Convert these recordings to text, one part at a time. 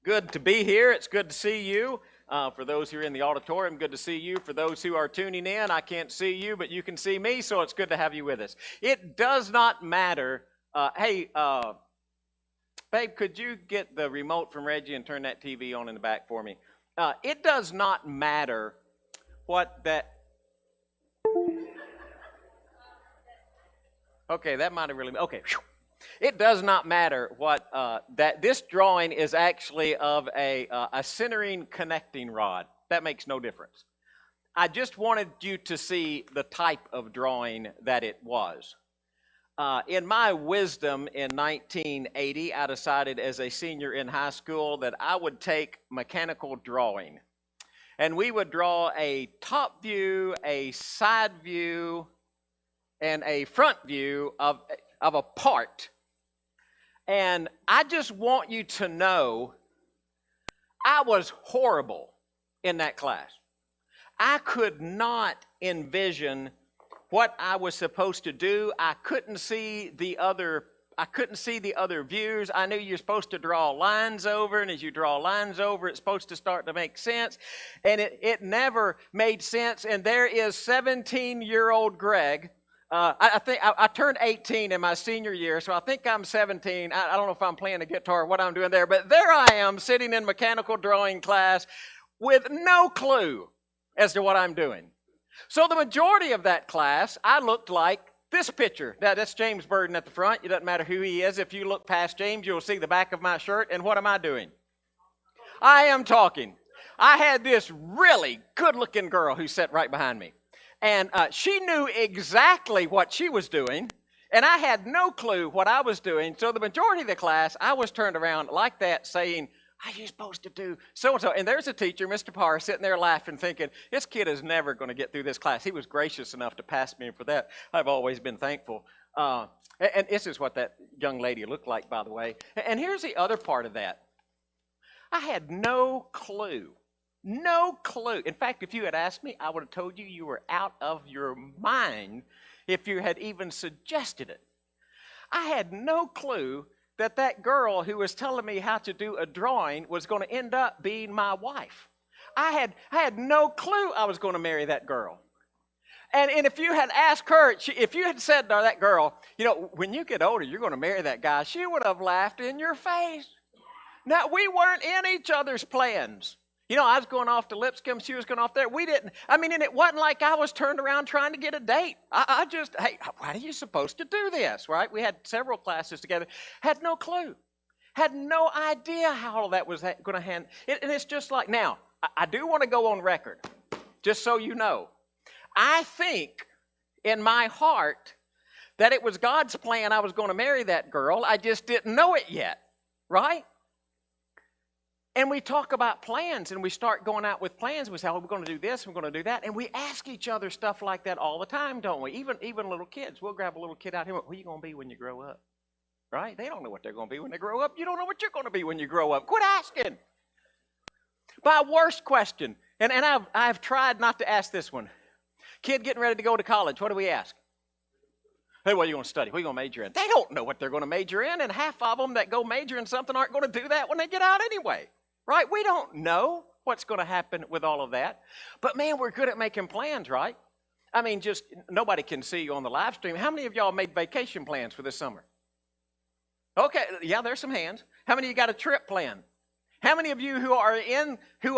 good to be here. It's good to see you. For those who are in the auditorium, good to see you. For those who are tuning in, I can't see you, but you can see me, so it's good to have you with us. It does not matter. Babe, could you get the remote from Reggie and turn that TV on in the back for me? It does not matter what that... Okay, that might have really... Okay, it does not matter what that this drawing is actually of a centering connecting rod. That makes no difference. I just wanted you to see the type of drawing that it was. In my wisdom in 1980, I decided as a senior in high school that I would take mechanical drawing. And we would draw a top view, a side view, and a front view of a part. And I just want you to know I was horrible in that class. I could not envision what I was supposed to do. I couldn't see the other views. I knew you're supposed to draw lines over, and as you draw lines over, it's supposed to start to make sense. And it never made sense. And there is 17-year-old Greg. I think I turned 18 in my senior year, so I think I'm 17. I don't know if I'm playing the guitar or what I'm doing there, but there I am sitting in mechanical drawing class with no clue as to what I'm doing. So the majority of that class, I looked like this picture. That's James Burden at the front. It doesn't matter who he is. If you look past James, you'll see the back of my shirt. And what am I doing? I am talking. I had this really good-looking girl who sat right behind me. And she knew exactly what she was doing, and I had no clue what I was doing. So the majority of the class, I was turned around like that saying, "How are you supposed to do so-and-so?" And there's a teacher, Mr. Parr, sitting there laughing, thinking, this kid is never going to get through this class. He was gracious enough to pass me, and for that, I've always been thankful. And this is what that young lady looked like, by the way. And here's the other part of that. I had no clue. No clue. In fact, if you had asked me, I would have told you were out of your mind if you had even suggested it. I had no clue that girl who was telling me how to do a drawing was going to end up being my wife. I had no clue I was going to marry that girl. And if you had asked her, if you had said to that girl, when you get older, you're going to marry that guy, she would have laughed in your face. Now, we weren't in each other's plans. I was going off to Lipscomb, she was going off there. We didn't, and it wasn't like I was turned around trying to get a date. Hey, why are you supposed to do this, right? We had several classes together, had no clue, had no idea how all that was going to handle. And it's just like, now, I do want to go on record, just so you know. I think in my heart that it was God's plan I was going to marry that girl. I just didn't know it yet, right? And we talk about plans, and we start going out with plans. We say, we're going to do this, we're going to do that. And we ask each other stuff like that all the time, don't we? Even little kids. We'll grab a little kid out here. What are you going to be when you grow up? Right? They don't know what they're going to be when they grow up. You don't know what you're going to be when you grow up. Quit asking. My worst question, and I've tried not to ask this one. Kid getting ready to go to college, what do we ask? Hey, what are you going to study? What are you going to major in? They don't know what they're going to major in, and half of them that go major in something aren't going to do that when they get out anyway. Right? We don't know what's going to happen with all of that. But man, we're good at making plans, right? Just nobody can see you on the live stream. How many of y'all made vacation plans for this summer? Okay, yeah, there's some hands. How many of you got a trip plan? How many of you who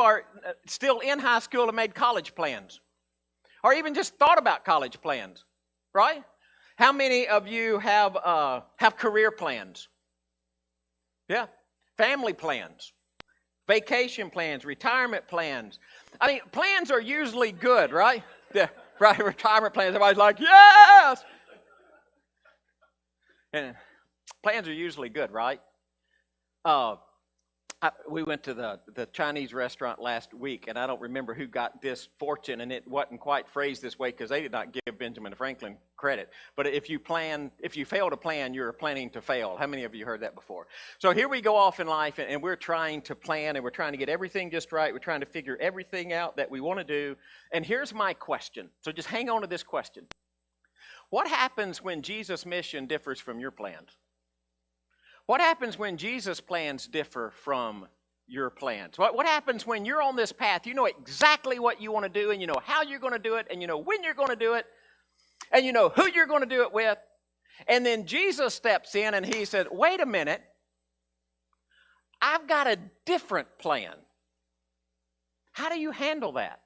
are still in high school have made college plans? Or even just thought about college plans, right? How many of you have career plans? Yeah, family plans. Vacation plans, retirement plans. Plans are usually good, right? Yeah, right, retirement plans. Everybody's like, yes! And plans are usually good, right? We went to the Chinese restaurant last week, and I don't remember who got this fortune, and it wasn't quite phrased this way because they did not give Benjamin Franklin credit. But if you fail to plan, you're planning to fail. How many of you heard that before? So here we go off in life, and we're trying to plan, and we're trying to get everything just right. We're trying to figure everything out that we want to do. And here's my question. So just hang on to this question. What happens when Jesus' mission differs from your plans? What happens when Jesus' plans differ from your plans? What happens when you're on this path? You know exactly what you want to do, and you know how you're going to do it, and you know when you're going to do it, and you know who you're going to do it with. And then Jesus steps in and he said, wait a minute, I've got a different plan. How do you handle that?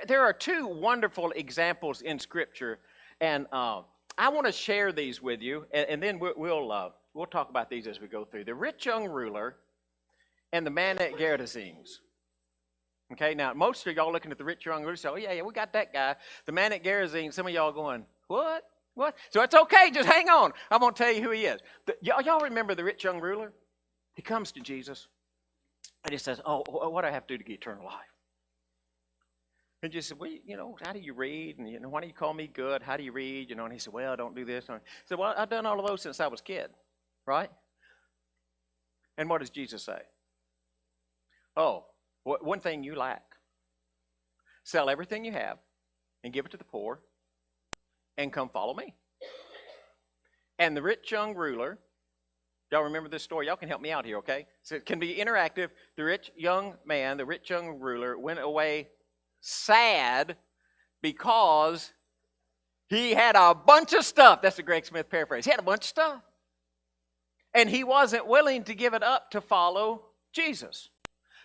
There are two wonderful examples in Scripture, and I want to share these with you, and then we'll talk about these as we go through. The rich young ruler and the man at Gerasenes. Okay, now most of y'all looking at the rich young ruler say, oh yeah, we got that guy. The man at Gerasenes, some of y'all going, what? What? So it's okay, just hang on. I'm going to tell you who he is. Y'all remember the rich young ruler? He comes to Jesus, and he says, oh, what do I have to do to get eternal life? And Jesus said, well, you know, how do you read? And, you know, why do you call me good? How do you read? You know, and he said, well, don't do this. He said, well, I've done all of those since I was a kid, right? And what does Jesus say? Oh, one thing you lack. Sell everything you have and give it to the poor and come follow me. And the rich young ruler, y'all remember this story? Y'all can help me out here, okay? So it can be interactive. The rich young man, the rich young ruler went away sad because he had a bunch of stuff. That's the Greg Smith paraphrase. He had a bunch of stuff. And he wasn't willing to give it up to follow Jesus.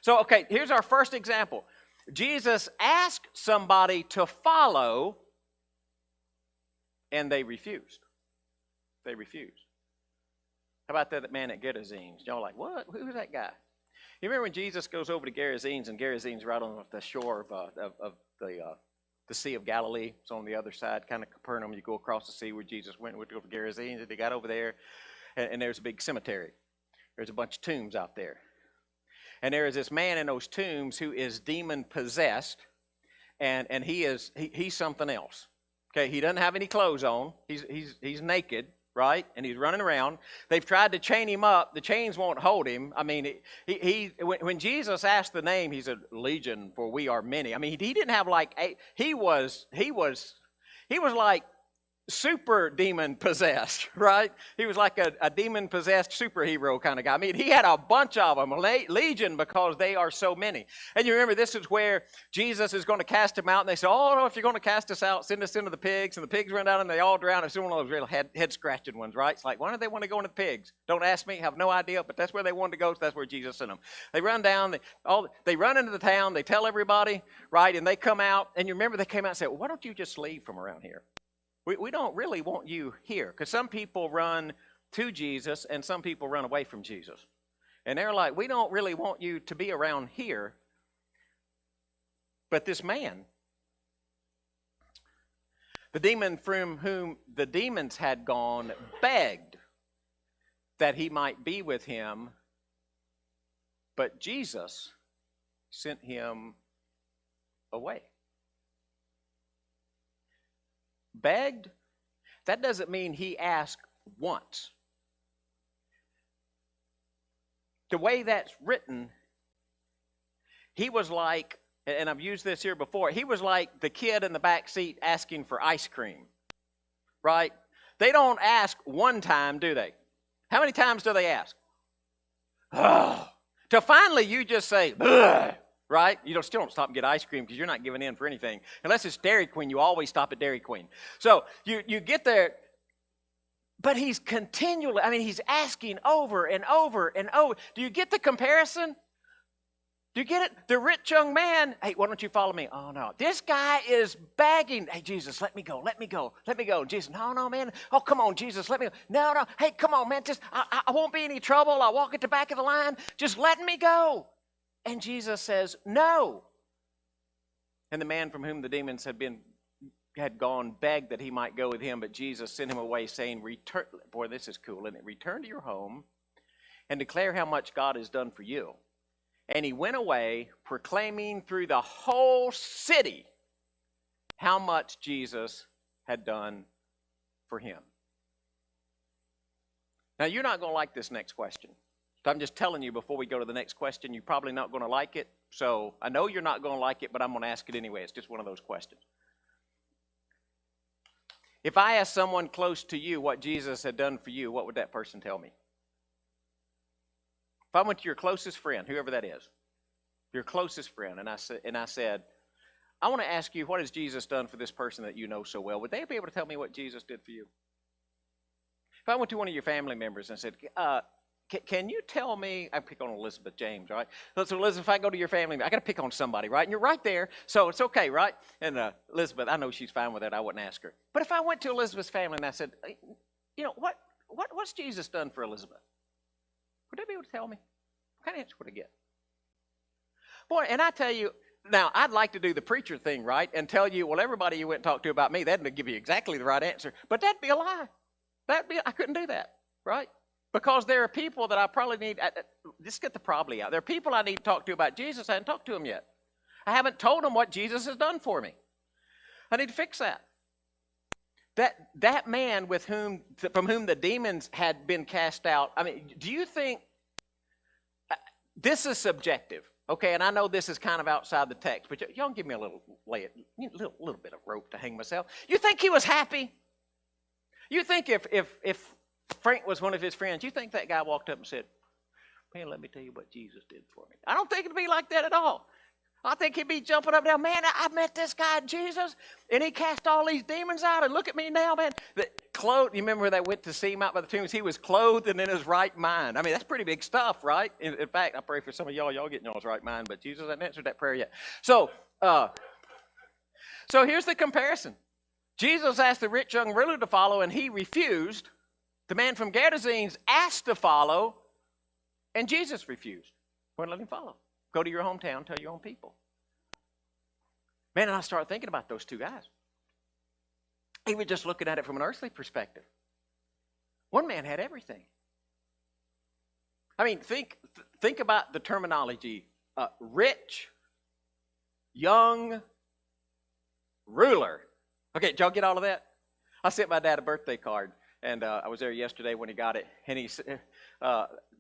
So, okay, here's our first example. Jesus asked somebody to follow, and they refused. They refused. How about that man at Gerasenes? Y'all like, what? Who's that guy? You remember when Jesus goes over to Gerasenes, and Gerasenes right on the shore of the Sea of Galilee. It's on the other side, kind of Capernaum. You go across the sea where Jesus went to go to Gerasenes, and they got over there, and there's a big cemetery. There's a bunch of tombs out there. And there is this man in those tombs who is demon-possessed, and he's something else. Okay, he doesn't have any clothes on. He's naked, right? And he's running around. They've tried to chain him up. The chains won't hold him. I mean, when Jesus asked the name, he said, Legion, for we are many. I mean, he didn't have like eight. He was like super demon possessed, right? He was like a demon possessed superhero kind of guy. I mean, he had a bunch of them, legion, because they are so many. And you remember, this is where Jesus is going to cast him out, and they say, oh, no, if you're going to cast us out, send us into the pigs. And the pigs run down and they all drown. It's one of those real head scratching ones, right? It's like, why do they want to go into the pigs? Don't ask me, have no idea, but that's where they wanted to go, so that's where Jesus sent them. They run down, they run into the town, they tell everybody, right? And they come out, and you remember they came out and said, well, why don't you just leave from around here? We don't really want you here, because some people run to Jesus and some people run away from Jesus. And they're like, we don't really want you to be around here. But this man, the demon from whom the demons had gone, begged that he might be with him, but Jesus sent him away. Begged, that doesn't mean he asked once. The way that's written, he was like, and I've used this here before, he was like the kid in the back seat asking for ice cream, right? They don't ask one time, do they? How many times do they ask? Oh. Till finally you just say, ugh. Right? You still don't stop and get ice cream because you're not giving in for anything. Unless it's Dairy Queen, you always stop at Dairy Queen. So you get there, but he's continually, he's asking over and over and over. Do you get the comparison? Do you get it? The rich young man, hey, why don't you follow me? Oh, no. This guy is begging. Hey, Jesus, let me go, let me go, let me go. Jesus, no, man. Oh, come on, Jesus, let me go. No. Hey, come on, man. Just, I won't be any trouble. I'll walk at the back of the line. Just let me go. And Jesus says, no. And the man from whom the demons had gone begged that he might go with him, but Jesus sent him away, saying, return, boy, this is cool, isn't it? Return to your home and declare how much God has done for you. And he went away, proclaiming through the whole city how much Jesus had done for him. Now, you're not going to like this next question. I'm just telling you before we go to the next question, you're probably not going to like it. So I know you're not going to like it, but I'm going to ask it anyway. It's just one of those questions. If I asked someone close to you what Jesus had done for you, what would that person tell me? If I went to your closest friend, whoever that is, your closest friend, and I said, I want to ask you, what has Jesus done for this person that you know so well? Would they be able to tell me what Jesus did for you? If I went to one of your family members and said, can you tell me, I pick on Elizabeth James, right? So Elizabeth, if I go to your family, I got to pick on somebody, right? And you're right there, so it's okay, right? And Elizabeth, I know she's fine with that. I wouldn't ask her. But if I went to Elizabeth's family and I said, what's Jesus done for Elizabeth? Would they be able to tell me? What kind of answer would I get? Boy, and I tell you, now, I'd like to do the preacher thing, right, and tell you, well, everybody you went and talked to about me, they'd give you exactly the right answer. But that'd be a lie. I couldn't do that, right? Because there are people that I probably need, just get the probably out. There are people I need to talk to about Jesus. I haven't talked to them yet. I haven't told them what Jesus has done for me. I need to fix that. That man from whom the demons had been cast out, I mean, do you think, this is subjective. Okay, and I know this is kind of outside the text, but y'all give me a little bit of rope to hang myself. You think he was happy? You think if Frank was one of his friends, you think that guy walked up and said, man, let me tell you what Jesus did for me? I don't think it'd be like that at all. I think he'd be jumping up and down, man, I met this guy, Jesus, and he cast all these demons out, and look at me now, man. You remember when they went to see him out by the tombs? He was clothed and in his right mind. I mean, that's pretty big stuff, right? In fact, I pray for some of y'all getting y'all's right mind, but Jesus hasn't answered that prayer yet. So here's the comparison. Jesus asked the rich young ruler to follow, and he refused. The man from Gadarenes asked to follow, and Jesus refused. Wouldn't let him follow. Go to your hometown, tell your own people. Man, and I started thinking about those two guys. He was just looking at it from an earthly perspective. One man had everything. I mean, think about the terminology. Rich, young, ruler. Okay, did y'all get all of that? I sent my dad a birthday card, and I was there yesterday when he got it, and he said,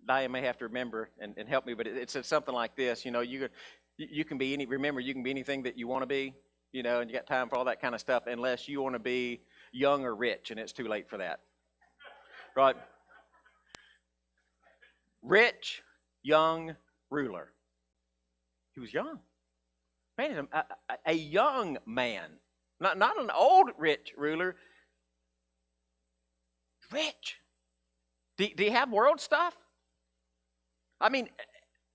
Diane may have to remember and help me, but it said something like this, you can be anything that you want to be, and you got time for all that kind of stuff unless you want to be young or rich, and it's too late for that. Right? Rich, young, ruler. He was young. Man, a young man. Not an old rich ruler. Rich. Do you have world stuff? I mean,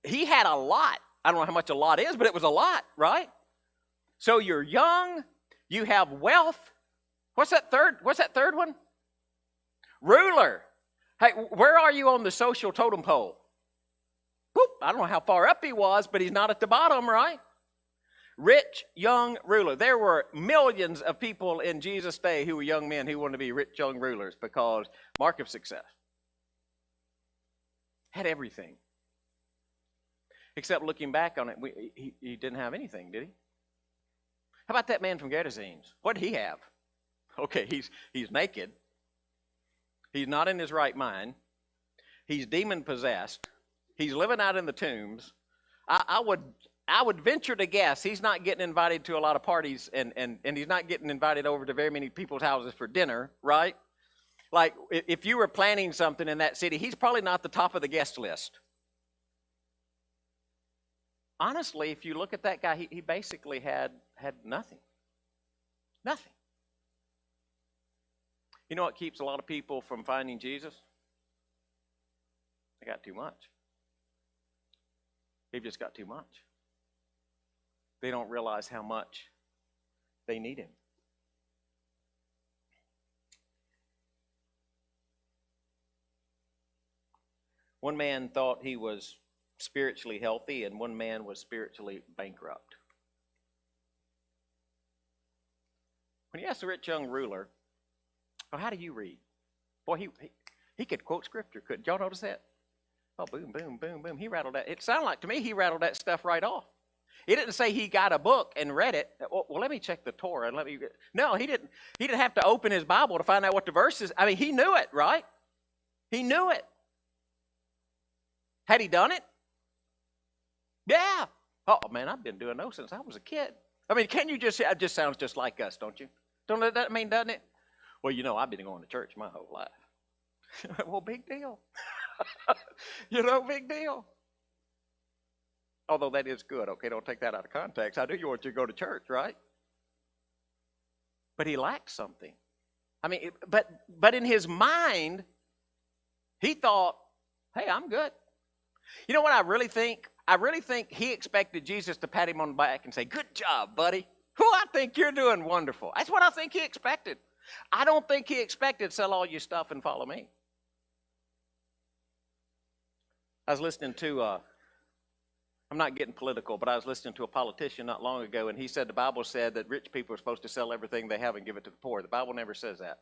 he had a lot. I don't know how much a lot is, but it was a lot, right? So you're young, you have wealth. What's that third one? Ruler. Hey, where are you on the social totem pole? Whoop, I don't know how far up he was, but he's not at the bottom, right? Rich, young ruler. There were millions of people in Jesus' day who were young men who wanted to be rich, young rulers because mark of success. Had everything. Except looking back on it, he didn't have anything, did he? How about that man from Gadarenes? What did he have? Okay, he's naked. He's not in his right mind. He's demon-possessed. He's living out in the tombs. I would venture to guess he's not getting invited to a lot of parties, and he's not getting invited over to very many people's houses for dinner, right? Like, if you were planning something in that city, he's probably not the top of the guest list. Honestly, if you look at that guy, he basically had nothing. Nothing. You know what keeps a lot of people from finding Jesus? They got too much. They've just got too much. They don't realize how much they need him. One man thought he was spiritually healthy, and one man was spiritually bankrupt. When you ask the rich young ruler, well, how do you read? Boy, he could quote scripture. Did y'all notice that? Oh, boom, boom, boom, boom. He rattled that. It sounded like to me he rattled that stuff right off. It didn't say he got a book and read it. Well, let me check the Torah and No, he didn't. He didn't have to open his Bible to find out what the verse is. I mean, he knew it, right? He knew it. Had he done it? Yeah. Oh, man, I've been doing those since I was a kid. I mean, can you just say, it just sounds just like us, don't you? Don't that mean, doesn't it? Well, I've been going to church my whole life. Well, big deal. Big deal. Although that is good, okay? Don't take that out of context. I do want you to go to church, right? But he lacked something. But in his mind, he thought, hey, I'm good. You know what I really think? I really think he expected Jesus to pat him on the back and say, good job, buddy. I think you're doing wonderful. That's what I think he expected. I don't think he expected, sell all your stuff and follow me. I was listening to, I'm not getting political, but I was listening to a politician not long ago, and he said the Bible said that rich people are supposed to sell everything they have and give it to the poor. The Bible never says that.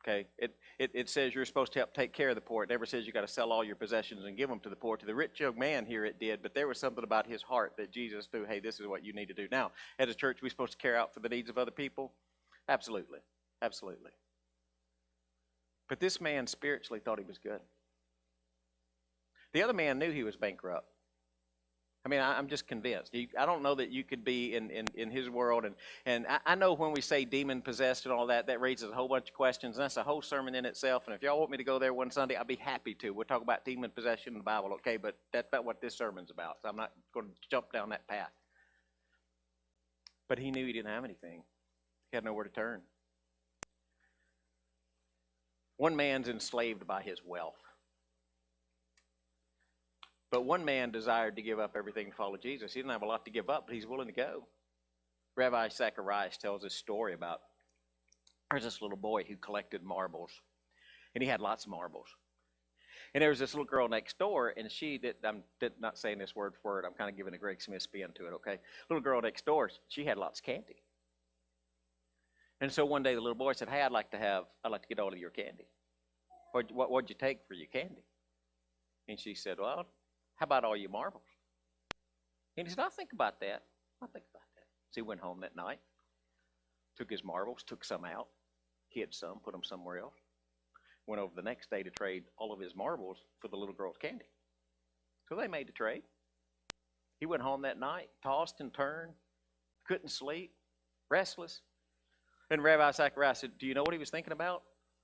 Okay, it says you're supposed to help take care of the poor. It never says you got to sell all your possessions and give them to the poor. To the rich young man here it did, but there was something about his heart that Jesus knew, hey, this is what you need to do. Now, as a church, we're supposed to care out for the needs of other people? Absolutely, absolutely. But this man spiritually thought he was good. The other man knew he was bankrupt. I'm just convinced. I don't know that you could be in his world. And I know when we say demon-possessed and all that raises a whole bunch of questions. And that's a whole sermon in itself. And if y'all want me to go there one Sunday, I'll be happy to. We'll talk about demon possession in the Bible, okay? But that's not what this sermon's about. So I'm not going to jump down that path. But he knew he didn't have anything. He had nowhere to turn. One man's enslaved by his wealth. But one man desired to give up everything to follow Jesus. He didn't have a lot to give up, but he's willing to go. Rabbi Zacharias tells this story about there's this little boy who collected marbles. And he had lots of marbles. And there was this little girl next door, and I'm not saying this word for word. I'm kind of giving a Greg Smith spin to it, okay? Little girl next door, she had lots of candy. And so one day the little boy said, hey, I'd like to get all of your candy. What'd you take for your candy? And she said, well, how about all your marbles? And he said, I'll think about that. So he went home that night, took his marbles, took some out, hid some, put them somewhere else. Went over the next day to trade all of his marbles for the little girl's candy. So they made the trade. He went home that night, tossed and turned, couldn't sleep, restless. And Rabbi Zacharias said, do you know what he was thinking about?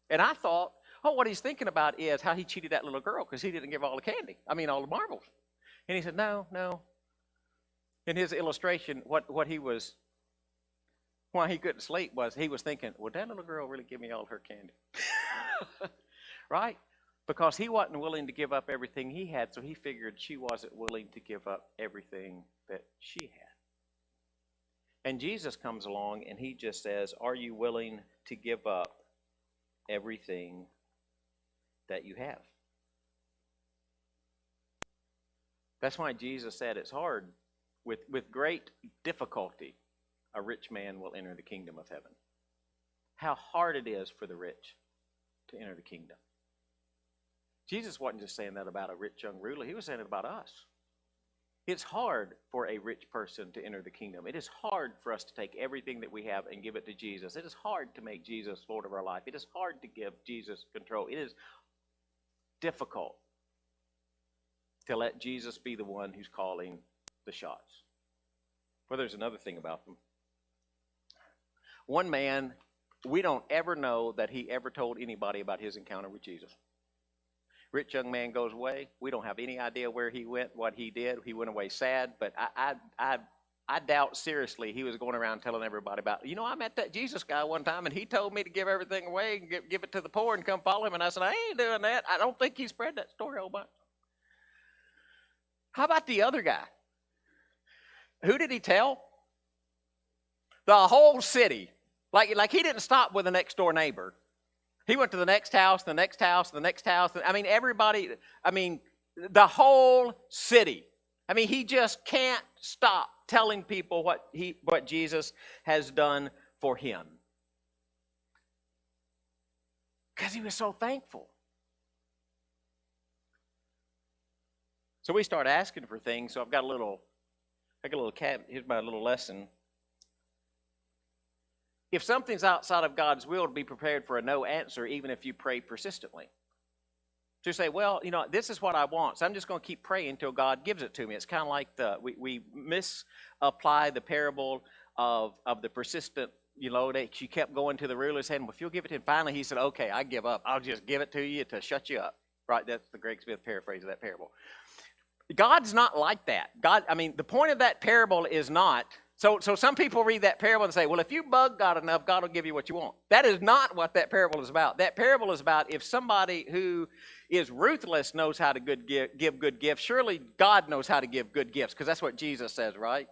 And I thought, what he's thinking about is how he cheated that little girl because he didn't give all the candy. All the marbles. And he said, no. In his illustration, why he couldn't sleep was he was thinking, would that little girl really give me all her candy? Right? Because he wasn't willing to give up everything he had, so he figured she wasn't willing to give up everything that she had. And Jesus comes along and he just says, are you willing to give up everything that you have? That's why Jesus said it's hard. With great difficulty, a rich man will enter the kingdom of heaven. How hard it is for the rich to enter the kingdom. Jesus wasn't just saying that about a rich young ruler. He was saying it about us. It's hard for a rich person to enter the kingdom. It is hard for us to take everything that we have and give it to Jesus. It is hard to make Jesus Lord of our life. It is hard to give Jesus control. It is difficult to let Jesus be the one who's calling the shots. Well, there's another thing about them. One man, we don't ever know that he ever told anybody about his encounter with Jesus. Rich young man goes away. We don't have any idea where he went, what he did. He went away sad, but I doubt seriously he was going around telling everybody about, I met that Jesus guy one time and he told me to give everything away and give it to the poor and come follow him. And I said, I ain't doing that. I don't think he spread that story all about. How about the other guy? Who did he tell? The whole city. Like he didn't stop with the next door neighbor. He went to the next house, the next house, the next house. Everybody, the whole city. He just can't stop telling people what Jesus has done for him. Because he was so thankful. So we start asking for things. So I've got a little here's my little lesson. If something's outside of God's will, to be prepared for a no answer, even if you pray persistently. So you say, well, this is what I want, so I'm just going to keep praying until God gives it to me. It's kind of like we misapply the parable of the persistent, that she kept going to the ruler saying, well, if you'll give it to him. Finally, he said, okay, I give up. I'll just give it to you to shut you up. right? That's the Greg Smith paraphrase of that parable. God's not like that. The point of that parable is not, so some people read that parable and say, well, if you bug God enough, God will give you what you want. That is not what that parable is about. That parable is about if somebody who is ruthless knows how to give good gifts, surely God knows how to give good gifts, because that's what Jesus says, right?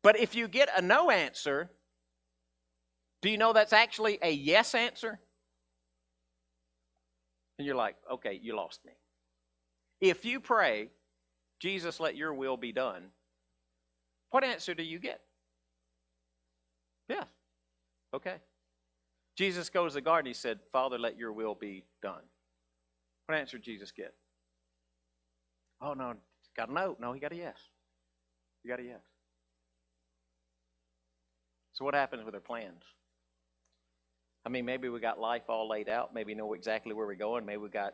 But if you get a no answer, do you know that's actually a yes answer? And you're like, okay, you lost me. If you pray, Jesus, let your will be done, what answer do you get? Yes. Okay. Jesus goes to the garden. He said, Father, let your will be done. What answer did Jesus get? Oh, no, got a no. No, he got a yes. He got a yes. So what happens with our plans? Maybe we got life all laid out. Maybe know exactly where we're going. Maybe we got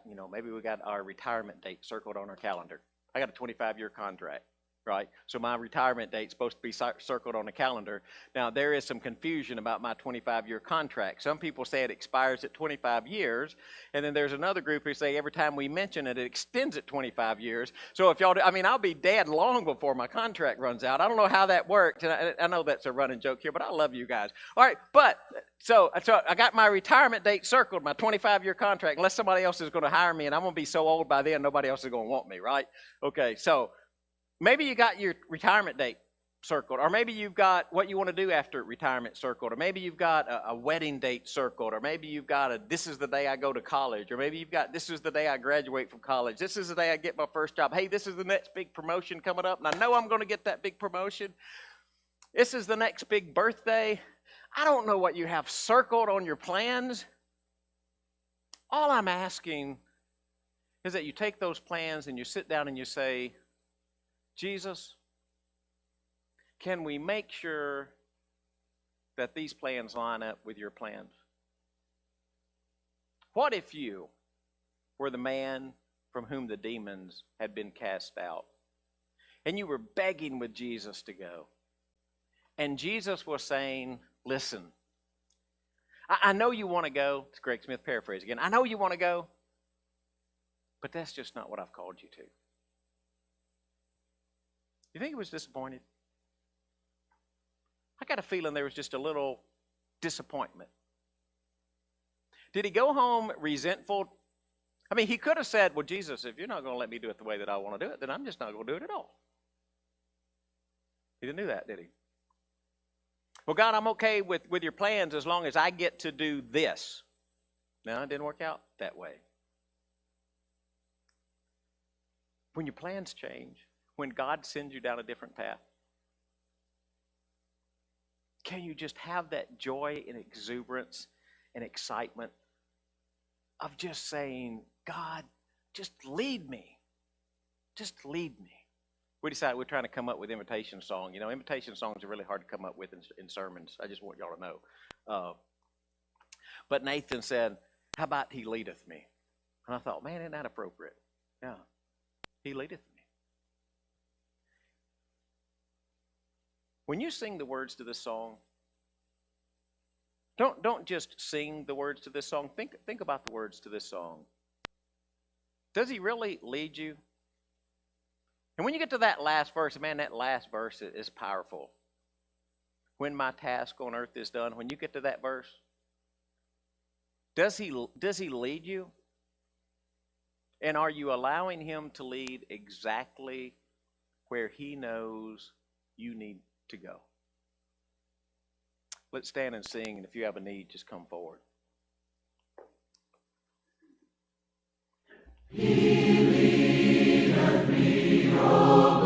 our retirement date circled on our calendar. I got a 25-year contract, right? So my retirement date's supposed to be circled on the calendar. Now, there is some confusion about my 25-year contract. Some people say it expires at 25 years, and then there's another group who say every time we mention it, it extends at 25 years. So if y'all, I'll be dead long before my contract runs out. I don't know how that worked. And I know that's a running joke here, but I love you guys. All right, but so I got my retirement date circled, my 25-year contract, unless somebody else is going to hire me, and I'm going to be so old by then, nobody else is going to want me, right? Okay, so maybe you got your retirement date circled, or maybe you've got what you want to do after retirement circled, or maybe you've got a wedding date circled, or maybe you've got this is the day I go to college, or maybe you've got this is the day I graduate from college, this is the day I get my first job, hey, this is the next big promotion coming up, and I know I'm going to get that big promotion, this is the next big birthday. I don't know what you have circled on your plans. All I'm asking is that you take those plans and you sit down and you say, Jesus, can we make sure that these plans line up with your plans? What if you were the man from whom the demons had been cast out, and you were begging with Jesus to go, and Jesus was saying, listen, I know you want to go. It's Greg Smith paraphrase again. I know you want to go, but that's just not what I've called you to. You think he was disappointed? I got a feeling there was just a little disappointment. Did he go home resentful? He could have said, well, Jesus, if you're not going to let me do it the way that I want to do it, then I'm just not going to do it at all. He didn't do that, did he? Well, God, I'm okay with your plans as long as I get to do this. No, it didn't work out that way. When your plans change, when God sends you down a different path, can you just have that joy and exuberance and excitement of just saying, God, just lead me. Just lead me. We decided we're trying to come up with invitation song. Invitation songs are really hard to come up with in sermons. I just want y'all to know. But Nathan said, how about he leadeth me? And I thought, man, isn't that appropriate? Yeah, he leadeth me. When you sing the words to this song, don't just sing the words to this song. Think about the words to this song. Does he really lead you? And when you get to that last verse, man, that last verse is powerful. When my task on earth is done, when you get to that verse, does he lead you? And are you allowing him to lead exactly where he knows you need to go? Let's stand and sing, and if you have a need, just come forward. He leadeth me, oh